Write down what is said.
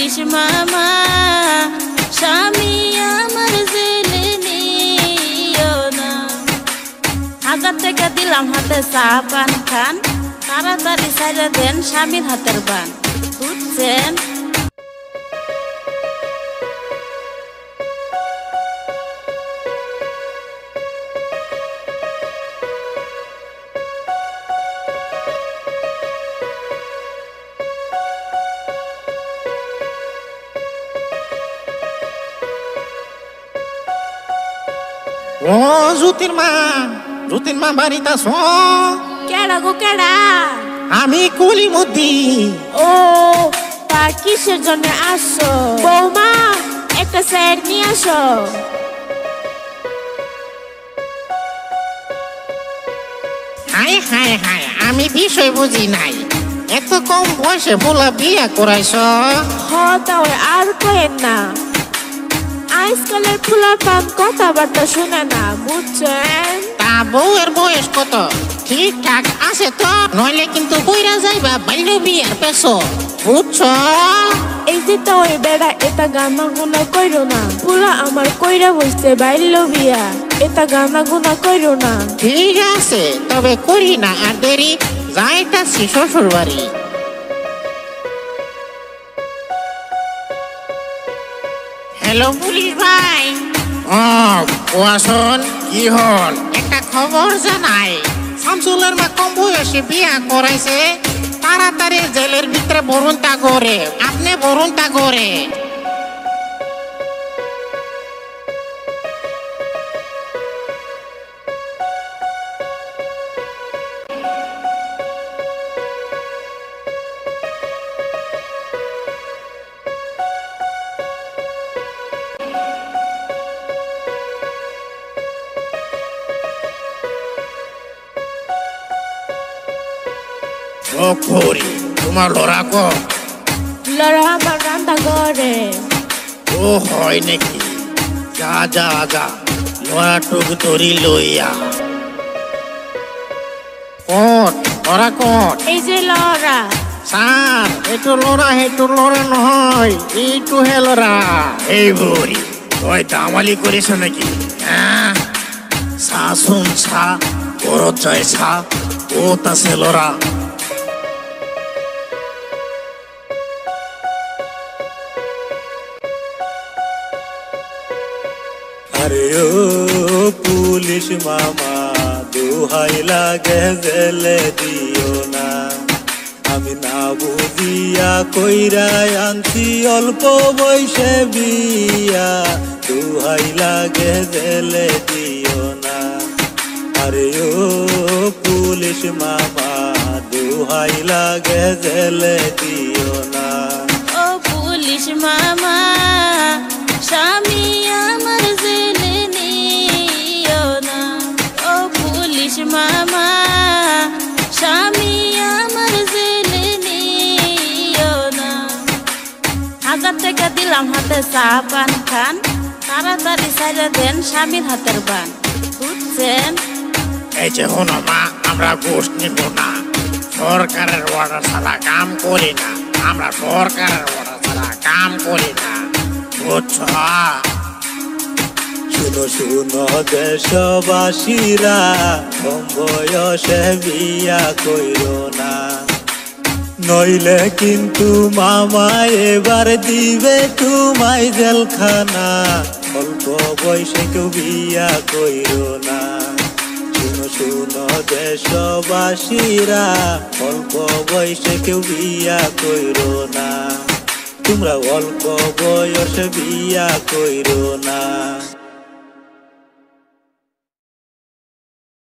Police মামা স্বামী আমার জেলে নিও না। 1000 টাকা দিলাম হাতে চা পান খান, তাড়াতাড়ি ছাইড়া দেন স্বামীর হাতের বান, বুঝছেন? ও জ্যোতির মা বাড়িতে আছো? কেডা গো কেডা? আমি কলিমুদ্দি। ও তা কিসের জন্য আসছো? বৌমা একটা স্যার নিয়ে আসো। হায় হায় হায়, আমি বিষয় বুঝি নাই। এত কম বয়সে বলা বিয়া করাইছ? হ তাও আর কয়েন না, আজকালের ফুলার পান কথাবার্তা শুনে না, বুঝছেন? তা বউয়ের বয়স কত? ঠিকঠাক আছে তো? নইলে কিন্তু কইরা যাইবা বাল্য বিয়ার পেছো, বুঝছ? এই যে তো ওই বেড়া এটা গানা গুনা কইরো না, পুরা আমার কইরা বসতে বাইল বিয়া, এটা গানা গুনা কইরো না। ঠিক আছে, তবে করি না আর দেরি, যাইতাছি শ্বশুর বাড়ি। হ্যালো পুলিশ ভাই। কোয়াশন, কি হল? একটা খবর জানাই, শামসুলের মা কম বয়সে বিয়া করাইছে, তাড়াতাড়ি জেলের ভিতরে বরুণতা করে, আপনি বরুণতা করে। করি তোমার লড়া কো? লড়া আমার রান্না করে। ও হয় নাকি? যা যা যা, লড়া টুক তরি লইয়া। কট লড়া কট? এই যে লড়া। স্যার একটু লড়া নহয়, এইটু হে লড়া। এই বড়ি ওই দামালি করিস নাকি? হ্যাঁ, সা শুন সা, করত যায় সা, ও তাছে লড়া। আরে ও পুলিশ মামা, দোহাই লাগে জেলে দিও না, আমি না বুঝিয়া কইরা আনছি অল্প বয়সে বিয়া, দোহাই লাগে জেলে দিও না। আরে ও পুলিশ মামা, দোহাই লাগে জেলে দিও না। ও পুলিশ মামা স্বামী আমার জেলে নিও না। ও পুলিশ মামা স্বামী আমার জেলে নিও না। 1000 টাকা দিলাম হাতে চা পান খান, তাড়াতাড়ি ছাইড়া দেন স্বামীর হাতের বান, বুঝছেন? এই যে হনো মা, আমরা ঘুষ নিব না, সরকারের অর্ডার ছাড়া কাম করি না, আমরা সরকারের অর্ডার ছাড়া কাম করি না, বুঝছ? শুনো শুনো দেশবাসীরা, কম বয়সে বিয়া কইরো না, নইলে কিন্তু মামা এবার দিবে তোমায় জেলখানা, অল্প বয়সে কেউ বিয়া কইরো না। শুনো শুনো দেশবাসীরা, অল্প বয়সে কেউ বিয়া কইরো না, তোমরা অল্প বয়সে বিয়া কইরো না।